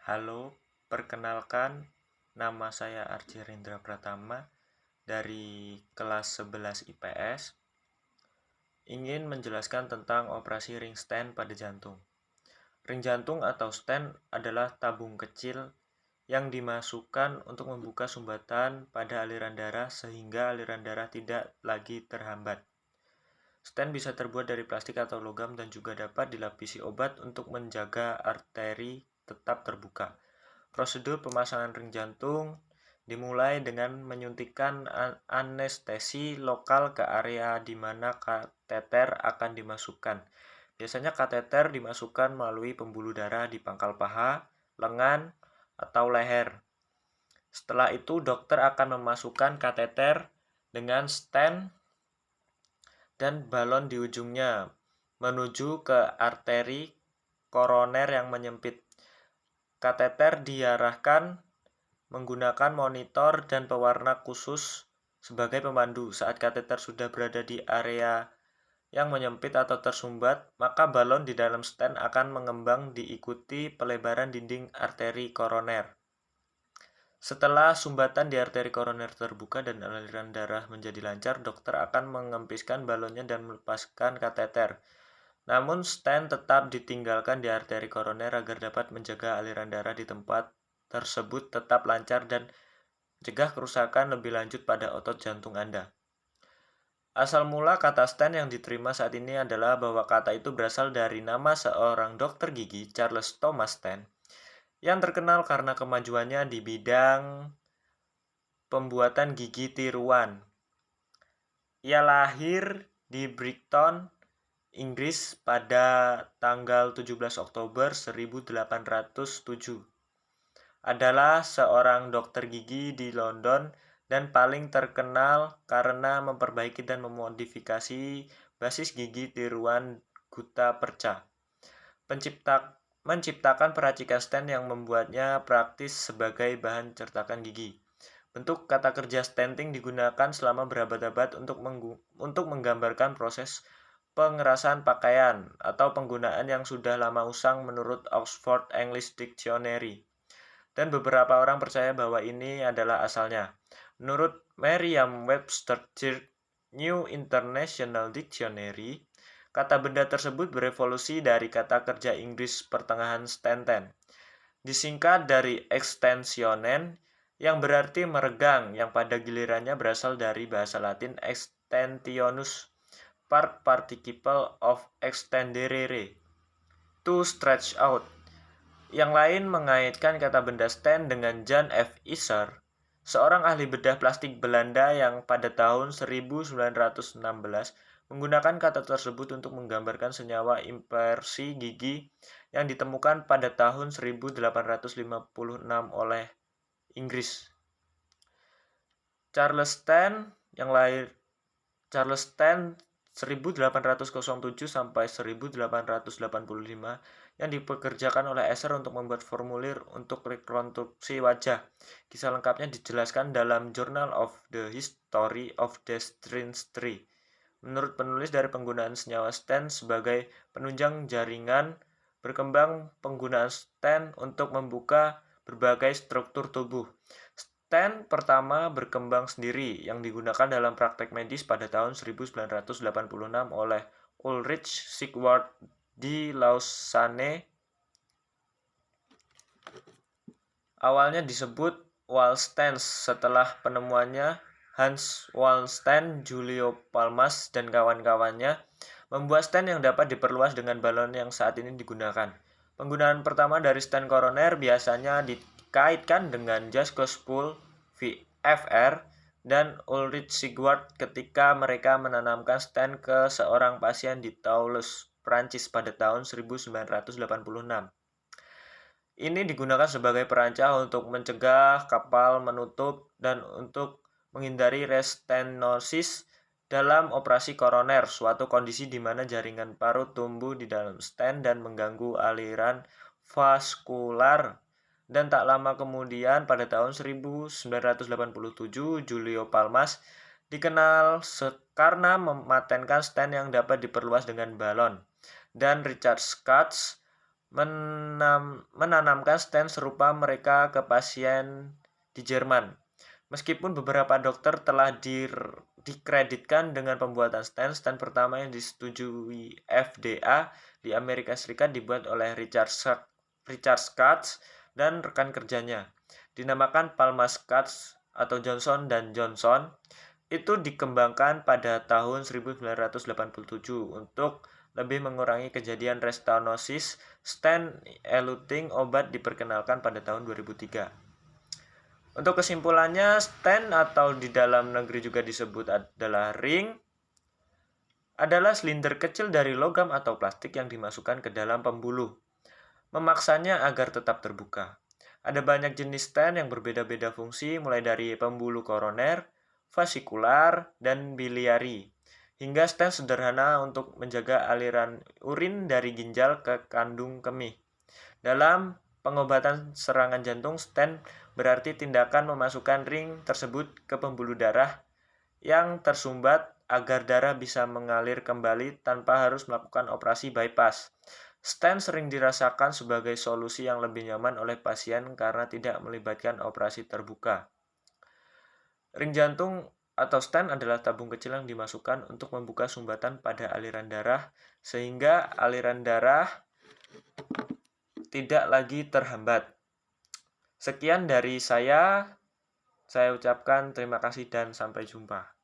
Halo, perkenalkan nama saya Arji Rindra Pratama dari kelas 11 IPS. Ingin menjelaskan tentang operasi ring stent pada jantung. Ring jantung atau stent adalah tabung kecil yang dimasukkan untuk membuka sumbatan pada aliran darah sehingga aliran darah tidak lagi terhambat. Stent bisa terbuat dari plastik atau logam dan juga dapat dilapisi obat untuk menjaga arteri tetap terbuka. Prosedur pemasangan ring jantung dimulai dengan menyuntikkan anestesi lokal ke area di mana kateter akan dimasukkan. Biasanya kateter dimasukkan melalui pembuluh darah di pangkal paha, lengan, atau leher. Setelah itu, dokter akan memasukkan kateter dengan stent dan balon di ujungnya menuju ke arteri koroner yang menyempit. Kateter diarahkan menggunakan monitor dan pewarna khusus sebagai pemandu. Saat kateter sudah berada di area yang menyempit atau tersumbat, maka balon di dalam stent akan mengembang diikuti pelebaran dinding arteri koroner. Setelah sumbatan di arteri koroner terbuka dan aliran darah menjadi lancar, dokter akan mengempiskan balonnya dan melepaskan kateter. Namun stent tetap ditinggalkan di arteri koroner agar dapat menjaga aliran darah di tempat tersebut tetap lancar dan cegah kerusakan lebih lanjut pada otot jantung Anda. Asal mula kata stent yang diterima saat ini adalah bahwa kata itu berasal dari nama seorang dokter gigi, Charles Thomas Stent, yang terkenal karena kemajuannya di bidang pembuatan gigi tiruan. Ia lahir di Brighton, Inggris pada tanggal 17 Oktober 1807. Adalah seorang dokter gigi di London dan paling terkenal karena memperbaiki dan memodifikasi basis gigi tiruan Gutta Percha. Menciptakan peracikan stent yang membuatnya praktis sebagai bahan cetakan gigi. Bentuk kata kerja stenting digunakan selama berabad-abad untuk menggambarkan proses pengerasan pakaian atau penggunaan yang sudah lama usang menurut Oxford English Dictionary. Dan beberapa orang percaya bahwa ini adalah asalnya. Menurut Merriam-Webster New International Dictionary, kata benda tersebut berevolusi dari kata kerja Inggris pertengahan stenten, disingkat dari extensionen yang berarti meregang, yang pada gilirannya berasal dari bahasa Latin extensionus, part participle of extendere, to stretch out. Yang lain mengaitkan kata benda stent dengan Jan F. Isser, seorang ahli bedah plastik Belanda yang pada tahun 1916 menggunakan kata tersebut untuk menggambarkan senyawa impersi gigi yang ditemukan pada tahun 1856 oleh Inggris. Charles Stent 1807 sampai 1885 yang dipekerjakan oleh Esser untuk membuat formulir untuk rekonstruksi wajah. Kisah lengkapnya dijelaskan dalam Journal of the History of Dentistry. Menurut penulis, dari penggunaan senyawa stent sebagai penunjang jaringan, berkembang penggunaan stent untuk membuka berbagai struktur tubuh. Stent pertama berkembang sendiri yang digunakan dalam praktek medis pada tahun 1986 oleh Ulrich Sigvard di Lausanne. Awalnya disebut Wallstents setelah penemuannya Hans Wallsten, Julio Palmas, dan kawan-kawannya membuat stent yang dapat diperluas dengan balon yang saat ini digunakan. Penggunaan pertama dari stent koroner biasanya dikaitkan dengan Jasco Spool VFR dan Ulrich Sigvard ketika mereka menanamkan stent ke seorang pasien di Toulouse, Prancis pada tahun 1986. Ini digunakan sebagai perancang untuk mencegah kapal menutup dan untuk menghindari restenosis dalam operasi koroner, suatu kondisi di mana jaringan parut tumbuh di dalam stent dan mengganggu aliran vaskular. Dan tak lama kemudian, pada tahun 1987, Julio Palmas dikenal karena mematenkan stent yang dapat diperluas dengan balon. Dan Richard Schatz menanamkan stent serupa mereka ke pasien di Jerman. Meskipun beberapa dokter telah dikreditkan dengan pembuatan stent pertama yang disetujui FDA di Amerika Serikat dibuat oleh Richard Schatz dan rekan kerjanya. Dinamakan Palma Schatz atau Johnson dan Johnson. Itu dikembangkan pada tahun 1987 untuk lebih mengurangi kejadian restenosis. Stent eluting obat diperkenalkan pada tahun 2003. Untuk kesimpulannya, stent atau di dalam negeri juga disebut adalah ring adalah silinder kecil dari logam atau plastik yang dimasukkan ke dalam pembuluh, memaksanya agar tetap terbuka. Ada banyak jenis stent yang berbeda-beda fungsi, mulai dari pembuluh koroner, vasikular, dan biliari, hingga stent sederhana untuk menjaga aliran urin dari ginjal ke kandung kemih. Dalam pengobatan serangan jantung, stent berarti tindakan memasukkan ring tersebut ke pembuluh darah yang tersumbat agar darah bisa mengalir kembali tanpa harus melakukan operasi bypass. Stent sering dirasakan sebagai solusi yang lebih nyaman oleh pasien karena tidak melibatkan operasi terbuka. Ring jantung atau stent adalah tabung kecil yang dimasukkan untuk membuka sumbatan pada aliran darah sehingga aliran darah tidak lagi terhambat. Sekian dari saya ucapkan terima kasih dan sampai jumpa.